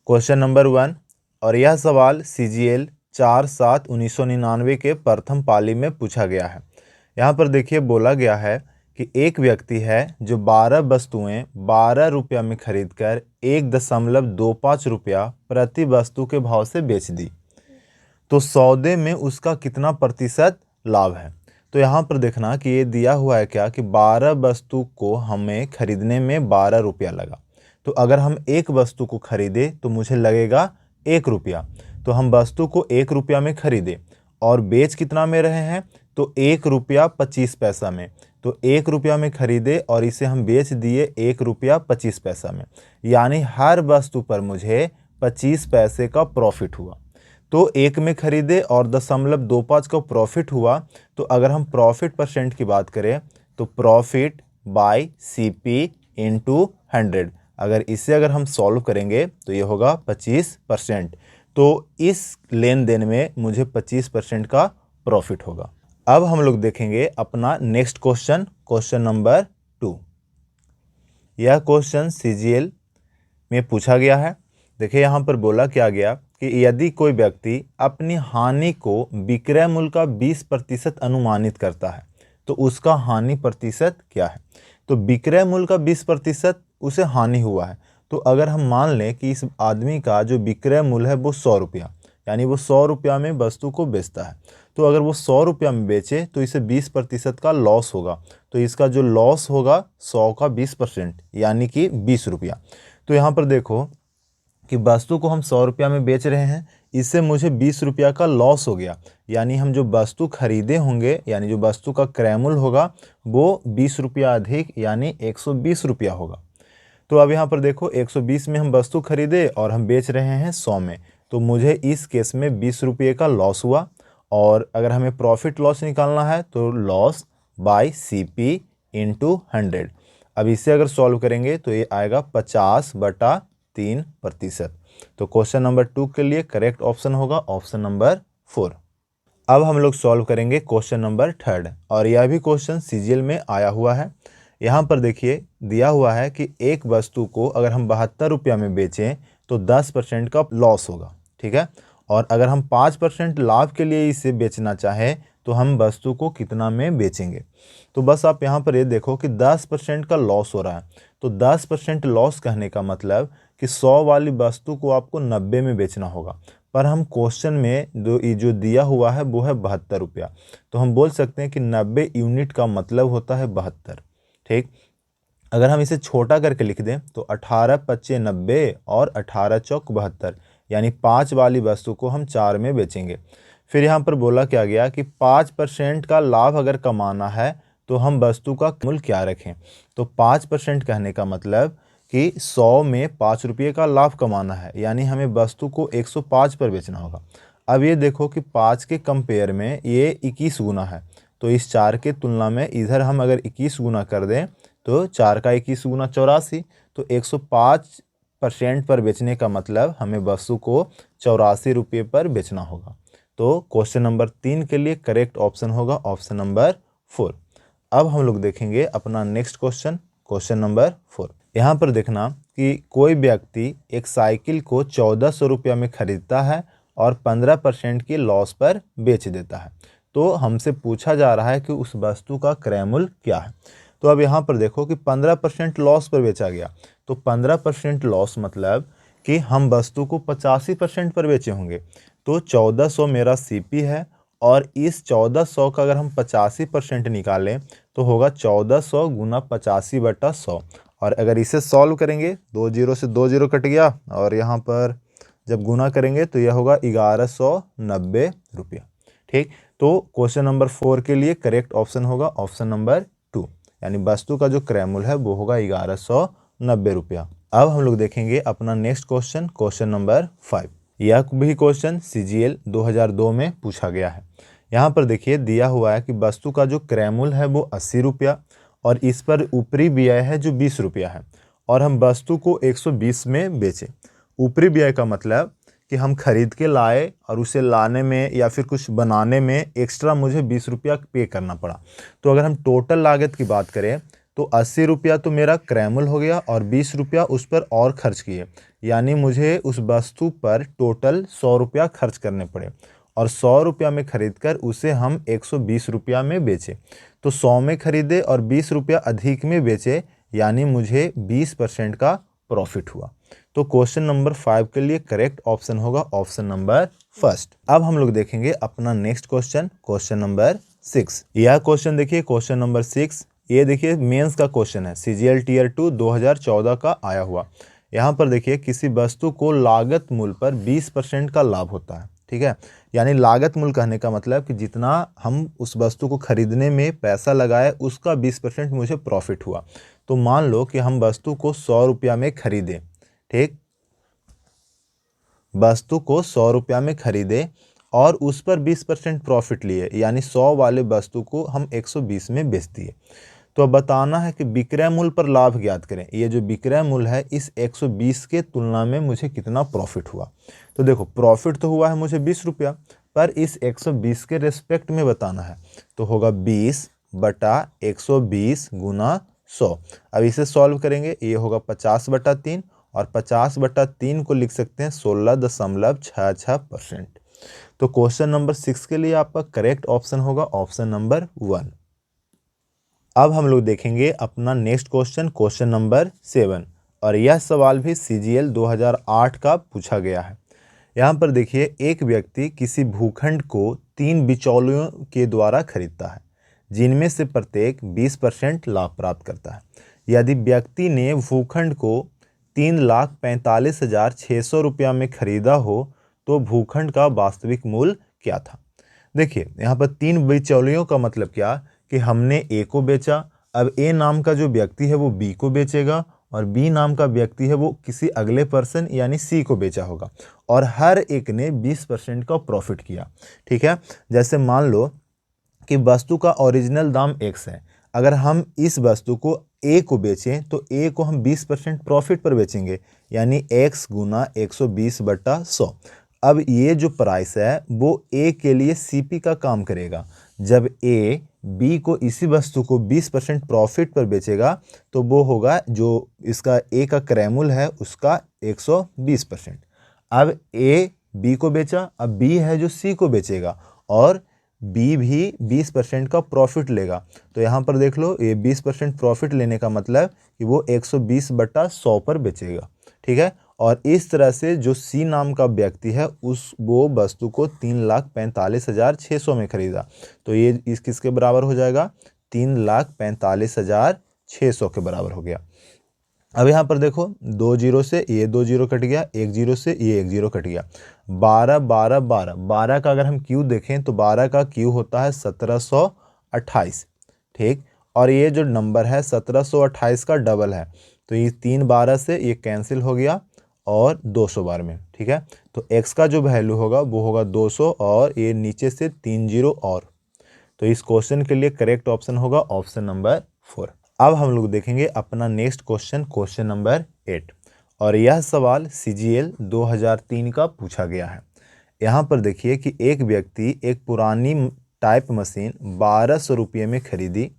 Question number 1, और यह सवाल CGL 4/7/1999 के प्रथम पाली में पूछा गया है। यहाँ पर देखिए बोला गया है कि एक व्यक्ति है जो 12 वस्तुएं 12 रुपया में खरीदकर 1.25 रुपया प्रति वस्तु के भाव से बेच दी, तो सौदे में उसका कितना प्रतिशत लाभ है। तो यहाँ पर देखना कि ये दिया हुआ है क्या कि 12 वस्तु को हमें खरीदने में 12 रुपया लगा। तो अगर हम एक वस्तु को खरीदे तो मुझे लगेगा 1 रुपया। तो हम वस्तु को 1 रुपया में खरीदे और बेच कितना में रहे हैं, तो 1 रुपया 25 पैसा में। तो 1 रुपया में खरीदे और इसे हम बेच दिए 1 रुपया 25 पैसा में, यानी हर वस्तु पर मुझे 25 पैसे का प्रॉफिट हुआ। तो 1 में खरीदे और 0.25 का प्रॉफिट हुआ। तो अगर हम प्रॉफिट परसेंट की बात करें तो प्रॉफिट बाय CP इंटू 100, अगर हम सॉल्व करेंगे तो ये होगा 25%। तो इस लेन देन में मुझे 25% का प्रॉफिट होगा। अब हम लोग देखेंगे अपना नेक्स्ट क्वेश्चन, क्वेश्चन नंबर 2। यह क्वेश्चन CGL में पूछा गया है। देखिए यहाँ पर बोला क्या गया कि यदि कोई व्यक्ति अपनी हानि को विक्रय मूल्य का 20% अनुमानित करता है तो उसका हानि प्रतिशत क्या है। तो विक्रय मूल्य का 20% उसे हानि हुआ है। तो अगर हम मान लें कि इस आदमी का जो विक्रय मूल्य है वो 100 रुपया, यानी वो 100 रुपया में वस्तु को बेचता है। तो अगर वो 100 रुपया में बेचे तो इसे 20% का लॉस होगा। तो इसका जो लॉस होगा 100 का 20%, यानी कि 20 रुपया। तो यहाँ पर देखो कि वस्तु को हम 100 रुपया में बेच रहे हैं, इससे मुझे 20 रुपया का लॉस हो गया, यानी हम जो वस्तु खरीदे होंगे, यानी जो वस्तु का क्रय मूल्य होगा वो 20 रुपया अधिक, यानी 120 रुपया होगा। तो अब यहाँ पर देखो 120 में हम वस्तु खरीदे और हम बेच रहे हैं 100 में, तो मुझे इस केस में 20 रुपये का लॉस हुआ। और अगर हमें प्रॉफिट लॉस निकालना है तो लॉस बाय CP इंटू 100। अब इसे अगर सॉल्व करेंगे तो ये आएगा 50/3%। तो क्वेश्चन नंबर 2 के लिए करेक्ट ऑप्शन होगा ऑप्शन नंबर 4। अब हम लोग सॉल्व करेंगे क्वेश्चन नंबर 3, और यह भी क्वेश्चन CGL में आया हुआ है। यहाँ पर देखिए दिया हुआ है कि एक वस्तु को अगर हम 72 रुपया में बेचें तो 10% का लॉस होगा, ठीक है। और अगर हम 5% लाभ के लिए इसे बेचना चाहें तो हम वस्तु को कितना में बेचेंगे। तो बस आप यहाँ पर ये देखो कि 10% का लॉस हो रहा है। तो 10% लॉस कहने का मतलब कि 100 वाली वस्तु को आपको 90 में बेचना होगा, पर हम क्वेश्चन में जो दिया हुआ है वो है 72 रुपया। तो हम बोल सकते हैं कि 90 यूनिट का मतलब होता है 72, ठीक। अगर हम इसे छोटा करके लिख दें तो 18×5 90 और 18×4 72, यानी 5 वाली वस्तु को हम 4 में बेचेंगे। फिर यहाँ पर बोला क्या गया कि 5% का लाभ अगर कमाना है तो हम वस्तु का मूल्य क्या रखें। तो 5% कहने का मतलब कि 100 में 5 रुपये का लाभ कमाना है, यानी हमें वस्तु को 105 पर बेचना होगा। अब ये देखो कि 5 के कंपेयर में ये 21 गुना है, तो इस 4 के तुलना में इधर हम अगर 21 गुना कर दें तो 4 का 21 गुना 84। तो 105% पर बेचने का मतलब हमें वस्तु को 84 रुपये पर बेचना होगा। तो क्वेश्चन नंबर 3 के लिए करेक्ट ऑप्शन होगा ऑप्शन नंबर 4। अब हम लोग देखेंगे अपना नेक्स्ट क्वेश्चन, क्वेश्चन नंबर 4। यहाँ पर देखना कि कोई व्यक्ति एक साइकिल को 1400 रुपया में खरीदता है और 15% की लॉस पर बेच देता है। तो हमसे पूछा जा रहा है कि उस वस्तु का क्रय मूल्य क्या है। तो अब यहाँ पर देखो कि 15% लॉस पर बेचा गया। तो 15% लॉस मतलब कि हम वस्तु को 85% पर बेचे होंगे। तो 1400 मेरा CP है, और इस 1400 का अगर हम 85% निकालें तो होगा 1400 गुना 85/100। और अगर इसे सॉल्व करेंगे 2 जीरो से 2 जीरो कट गया, और यहाँ पर जब गुना करेंगे तो यह होगा 1190 रुपया, ठीक। तो क्वेश्चन नंबर 4 के लिए करेक्ट ऑप्शन होगा ऑप्शन नंबर 2, यानी वस्तु का जो क्रय मूल्य है वो होगा 1190 रुपया। अब हम लोग देखेंगे अपना नेक्स्ट क्वेश्चन, क्वेश्चन नंबर 5। यह भी क्वेश्चन CGL 2002 में पूछा गया है। यहाँ पर देखिए दिया हुआ है कि वस्तु का जो क्रय मूल्य है वो 80 रुपया, और इस पर ऊपरी व्यय है जो 20 रुपया है, और हम वस्तु को 120 में बेचें। ऊपरी व्यय का मतलब कि हम खरीद के लाए और उसे लाने में या फिर कुछ बनाने में एक्स्ट्रा मुझे 20 रुपया पे करना पड़ा। तो अगर हम टोटल लागत की बात करें तो 80 रुपया तो मेरा क्रयमूल्य हो गया और 20 रुपया उस पर और खर्च किए, यानी मुझे उस वस्तु पर टोटल 100 रुपया खर्च करने पड़े और 100 रुपया में खरीद कर उसे हम 120 रुपया में बेचे। तो 100 में खरीदे और 20 रुपया अधिक में बेचे, यानी मुझे 20% का प्रॉफिट हुआ। तो क्वेश्चन नंबर 5 के लिए करेक्ट ऑप्शन होगा ऑप्शन नंबर फर्स्ट। अब हम लोग देखेंगे अपना नेक्स्ट क्वेश्चन, क्वेश्चन नंबर 6। यह क्वेश्चन देखिए, क्वेश्चन नंबर 6, ये देखिए मेंस का क्वेश्चन है, सीजीएल टीयर 2 2014 का आया हुआ। यहाँ पर देखिए किसी वस्तु को लागत मूल्य पर 20% का लाभ होता है, ठीक है। यानी लागत मूल्य कहने का मतलब कि जितना हम उस वस्तु को खरीदने में पैसा लगाए उसका 20% मुझे प्रॉफिट हुआ। तो मान लो कि हम वस्तु को 100 रुपया में खरीदे, ठीक, वस्तु को 100 रुपया में खरीदे और उस पर 20% प्रॉफिट लिए, यानी 100 वाले वस्तु को हम 120 में बेच दिए। तो अब बताना है कि विक्रय मूल्य पर लाभ ज्ञात करें। ये जो विक्रय मूल्य है इस 120 के तुलना में मुझे कितना प्रॉफिट हुआ। तो देखो प्रॉफिट तो हुआ है मुझे 20 रुपया, पर इस 120 के रेस्पेक्ट में बताना है, तो होगा 20 बटा 120 गुना 100। अब इसे सॉल्व करेंगे, ये होगा 50 बटा 3 और 50 बटा 3 को लिख सकते हैं 16.66%। तो क्वेश्चन नंबर 6 के लिए आपका करेक्ट ऑप्शन होगा ऑप्शन नंबर 1। अब हम लोग देखेंगे अपना नेक्स्ट क्वेश्चन, क्वेश्चन नंबर 7, और यह सवाल भी सीजीएल 2008 का पूछा गया है। यहाँ पर देखिए एक व्यक्ति किसी भूखंड को 3 बिचौलियों के द्वारा खरीदता है, जिनमें से प्रत्येक 20% लाभ प्राप्त करता है। यदि व्यक्ति ने भूखंड को 3,45,600 रुपया में खरीदा हो तो भूखंड का वास्तविक मूल्य क्या था। देखिए यहाँ पर 3 बिचौलियों का मतलब क्या कि हमने ए को बेचा, अब ए नाम का जो व्यक्ति है वो बी को बेचेगा और बी नाम का व्यक्ति है वो किसी अगले पर्सन यानी सी को बेचा होगा और हर एक ने 20% का प्रॉफिट किया, ठीक है। जैसे मान लो कि वस्तु का ओरिजिनल दाम x है, अगर हम इस वस्तु को ए को बेचें तो ए को हम 20% प्रॉफिट पर बेचेंगे, यानी x गुना 120 बटा 100। अब ये जो प्राइस है वो ए के लिए सीपी का काम करेगा। जब ए बी को इसी वस्तु को 20% प्रॉफिट पर बेचेगा तो वो होगा जो इसका ए का क्रय मूल्य है उसका 120%। अब ए बी को बेचा, अब बी है जो सी को बेचेगा और बी भी 20% का प्रॉफिट लेगा। तो यहाँ पर देख लो ये 20% प्रॉफिट लेने का मतलब कि वो 120 बटा 100 पर बेचेगा, ठीक है। और इस तरह से जो सी नाम का व्यक्ति है वो वस्तु को 3,45,600 में खरीदा, तो ये इस किसके बराबर हो जाएगा, 3,45,600 के बराबर हो गया। अब यहाँ पर देखो 2 जीरो से ये 2 जीरो कट गया, 1 जीरो से ये 1 जीरो कट गया, 12 12 12 12 का अगर हम क्यू देखें तो 12 का क्यू होता है 1728, ठीक। और ये जो नंबर है 1728 का डबल है, तो ये 3 12 से ये कैंसिल हो गया और 200 बार में, ठीक है। तो x का जो वैल्यू होगा वो होगा 200 और ये नीचे से 3 जीरो और, तो इस क्वेश्चन के लिए करेक्ट ऑप्शन होगा ऑप्शन नंबर 4। अब हम लोग देखेंगे अपना नेक्स्ट क्वेश्चन, क्वेश्चन नंबर 8, और यह सवाल सीजीएल 2003 का पूछा गया है। यहाँ पर देखिए कि एक व्यक्ति एक पुरानी टाइप मशीन 1200 रुपये में खरीदी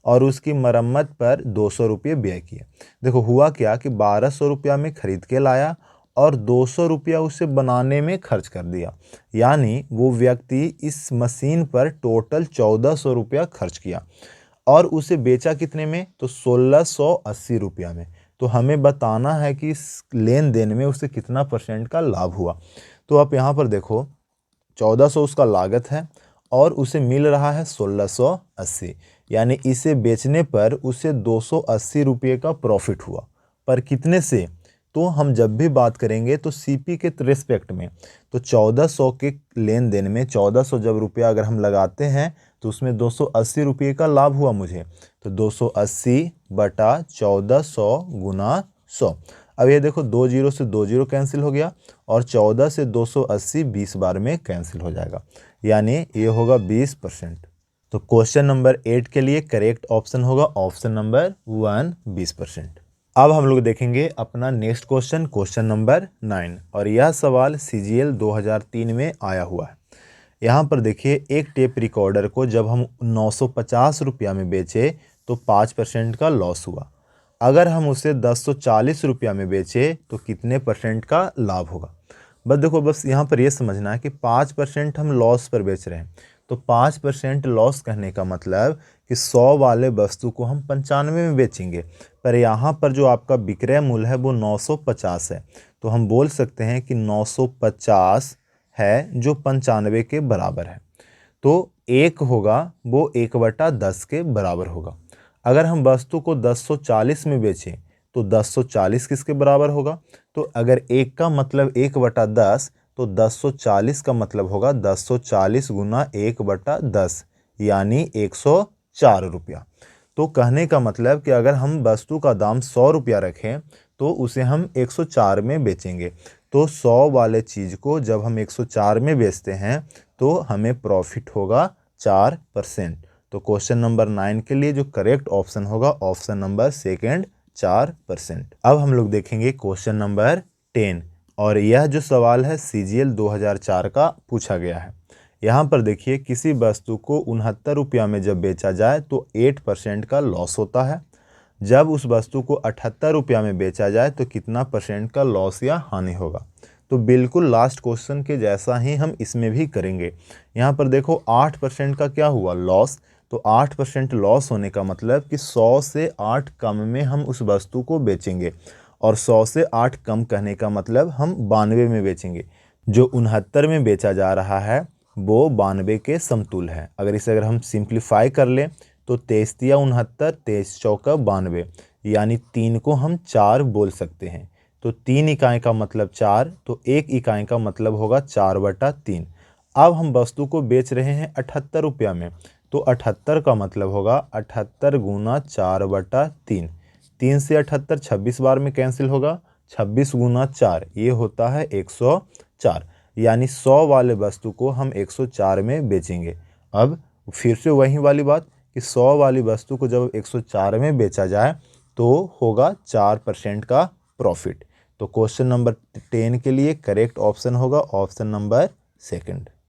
और उसकी मरम्मत पर 200 रुपये व्यय किए। देखो हुआ क्या कि 1200 रुपया में खरीद के लाया और 200 रुपया उसे बनाने में खर्च कर दिया, यानी वो व्यक्ति इस मशीन पर टोटल 1400 रुपया खर्च किया और उसे बेचा कितने में, तो 1680 रुपया में। तो हमें बताना है कि इस लेन देन में उसे कितना % का लाभ हुआ। तो आप यहाँ पर देखो 1400 उसका लागत है और उसे मिल रहा है 1680, यानी इसे बेचने पर उसे 280 रुपये का प्रॉफिट हुआ। पर कितने से, तो हम जब भी बात करेंगे तो सीपी के रेस्पेक्ट में, तो 1400 के लेन देन में 1400 जब रुपया अगर हम लगाते हैं तो उसमें 280 रुपये का लाभ हुआ मुझे, तो 280 बटा 1400 गुना 100। अब ये देखो 2 जीरो से 2 जीरो कैंसिल हो गया और 14 से 280 20 बार में कैंसिल हो जाएगा, यानी ये होगा 20%। तो क्वेश्चन नंबर 8 के लिए करेक्ट ऑप्शन होगा ऑप्शन नंबर 1 20%। अब हम लोग देखेंगे अपना नेक्स्ट क्वेश्चन, क्वेश्चन नंबर 9, और यह सवाल सीजीएल 2003 में आया हुआ है। यहाँ पर देखिए एक टेप रिकॉर्डर को जब हम 950 रुपया में बेचे तो 5% का लॉस हुआ। अगर हम उसे 1040 रुपया में बेचें तो कितने परसेंट का लाभ होगा। बस देखो, बस यहाँ पर ये समझना है कि 5% हम लॉस पर बेच रहे हैं, तो 5% लॉस कहने का मतलब कि 100 वाले वस्तु को हम 95 में बेचेंगे, पर यहाँ पर जो आपका विक्रय मूल्य है वो 950 है, तो हम बोल सकते हैं कि 950 है जो 95 के बराबर है, तो 1 होगा वो 1/10 के बराबर होगा। अगर हम वस्तु को 1040 में बेचें तो 1040 किसके बराबर होगा, तो अगर 1 का मतलब 1/10 तो 1040 का मतलब होगा 1040 गुना 1/10 यानी 104 रुपया। तो कहने का मतलब कि अगर हम वस्तु का दाम 100 रुपया रखें तो उसे हम 104 में बेचेंगे, तो 100 वाले चीज़ को जब हम 104 में बेचते हैं तो हमें प्रॉफिट होगा 4%। तो क्वेश्चन नंबर 9 के लिए जो करेक्ट ऑप्शन होगा ऑप्शन नंबर सेकंड 4%। अब हम लोग देखेंगे क्वेश्चन नंबर 10, और यह जो सवाल है CGL 2004 का पूछा गया है। यहाँ पर देखिए, किसी वस्तु को 69 रुपया में जब बेचा जाए तो 8% का लॉस होता है। जब उस वस्तु को 78 रुपया में बेचा जाए तो कितना परसेंट का लॉस या हानि होगा। तो बिल्कुल लास्ट क्वेश्चन के जैसा ही हम इसमें भी करेंगे। यहाँ पर देखो 8% का क्या हुआ, लॉस, तो 8% लॉस होने का मतलब कि 100 से 8 कम में हम उस वस्तु को बेचेंगे, और 100 से 8 कम कहने का मतलब हम 92 में बेचेंगे। जो 69 में बेचा जा रहा है वो 92 के समतुल है। अगर हम सिंप्लीफाई कर लें तो 23 तिया 69, 23 चौका 92, यानी 3 को हम 4 बोल सकते हैं। तो 3 इकाई का मतलब 4, तो 1 इकाई का मतलब होगा 4/3। अब हम वस्तु को बेच रहे हैं 78 रुपया में, तो 78 का मतलब होगा 78 गुना 4/3। 3 से 78 26 बार में कैंसिल होगा, 26 गुना 4 ये होता है 104, यानी 100 वाले वस्तु को हम 104 में बेचेंगे। अब फिर से वही वाली बात कि 100 वाली वस्तु को जब 104 में बेचा जाए तो होगा 4% का प्रॉफिट। तो क्वेश्चन नंबर 10 के लिए करेक्ट ऑप्शन होगा ऑप्शन नंबर सेकंड।